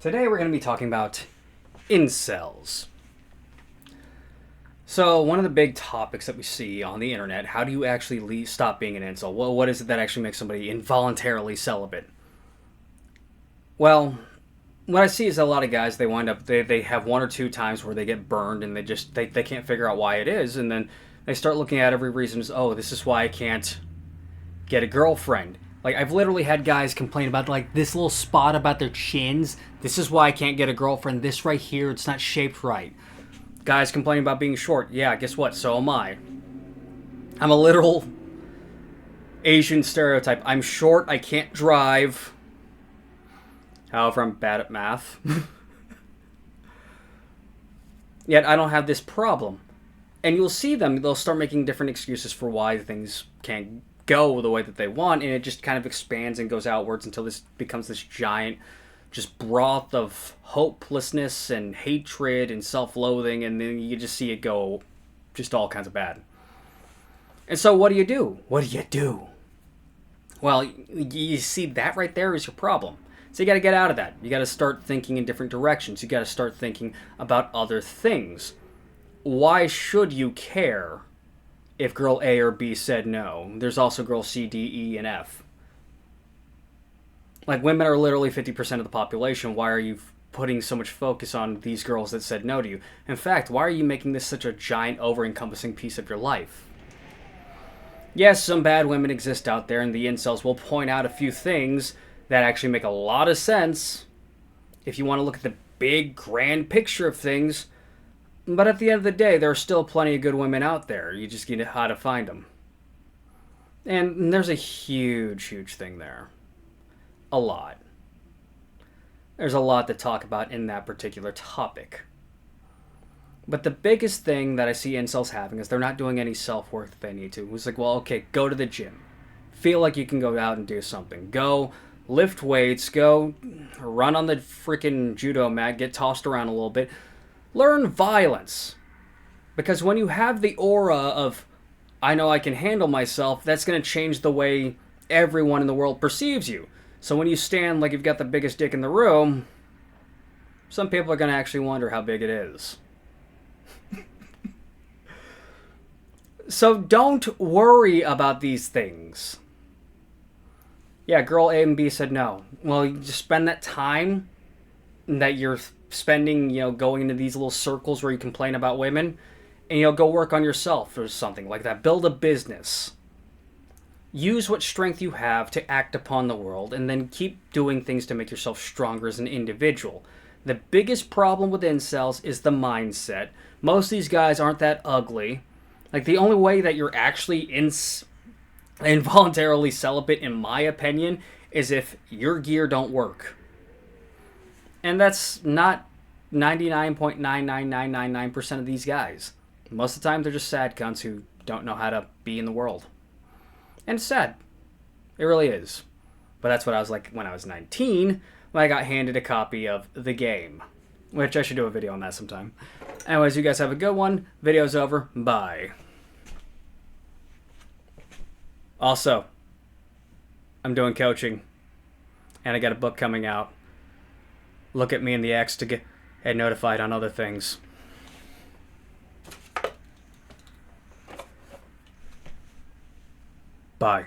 Today we're going to be talking about incels. So one of the big topics that we see on the internet, how do you actually stop being an incel? Well, what is it that actually makes somebody involuntarily celibate? Well, what I see is a lot of guys, they wind up, they have one or two times where they get burned and they can't figure out why it is. And then they start looking at every reason as, oh, this is why I can't get a girlfriend. Like, I've literally had guys complain about, like, this little spot about their chins. This is why I can't get a girlfriend. This right here, it's not shaped right. Guys complaining about being short. Yeah, guess what? So am I. I'm a literal Asian stereotype. I'm short. I can't drive. However, I'm bad at math. Yet, I don't have this problem. And you'll see them. They'll start making different excuses for why things can't go the way that they want, and it just kind of expands and goes outwards until this becomes this giant just broth of hopelessness and hatred and self-loathing, and then you just see it go just all kinds of bad. And so what do you do? What do you do? Well, you see, that right there is your problem. So you got to get out of that. You got to start thinking in different directions. You got to start thinking about other things. Why should you care if girl A or B said no? There's also girl C, D, E, and F. Like, women are literally 50% of the population. Why are you putting so much focus on these girls that said no to you? In fact, why are you making this such a giant, over-encompassing piece of your life? Yes, some bad women exist out there, and the incels will point out a few things that actually make a lot of sense if you want to look at the big, grand picture of things. But at the end of the day, there are still plenty of good women out there. You just need to how to find them. And there's a huge, huge thing there. A lot. There's a lot to talk about in that particular topic. But the biggest thing that I see incels having is they're not doing any self-work that they need to. It's like, well, okay, go to the gym. Feel like you can go out and do something. Go lift weights. Go run on the freaking judo mat. Get tossed around a little bit. Learn violence. Because when you have the aura of, I know I can handle myself, that's going to change the way everyone in the world perceives you. So when you stand like you've got the biggest dick in the room, some people are going to actually wonder how big it is. So don't worry about these things. Yeah, girl A and B said no. Well, you just spend that time that you're spending, going into these little circles where you complain about women, and go work on yourself or something like that. Build a business. Use what strength you have to act upon the world, and then keep doing things to make yourself stronger as an individual. The biggest problem with incels is the mindset. Most of these guys aren't that ugly. Like, the only way that you're actually involuntarily celibate, in my opinion, is if your gear don't work. And that's not 99.99999% of these guys. Most of the time, they're just sad cunts who don't know how to be in the world. And it's sad. It really is. But that's what I was like when I was 19, when I got handed a copy of The Game. Which I should do a video on that sometime. Anyways, you guys have a good one. Video's over. Bye. Also, I'm doing coaching. And I got a book coming out. Look at me in the X to get notified on other things. Bye.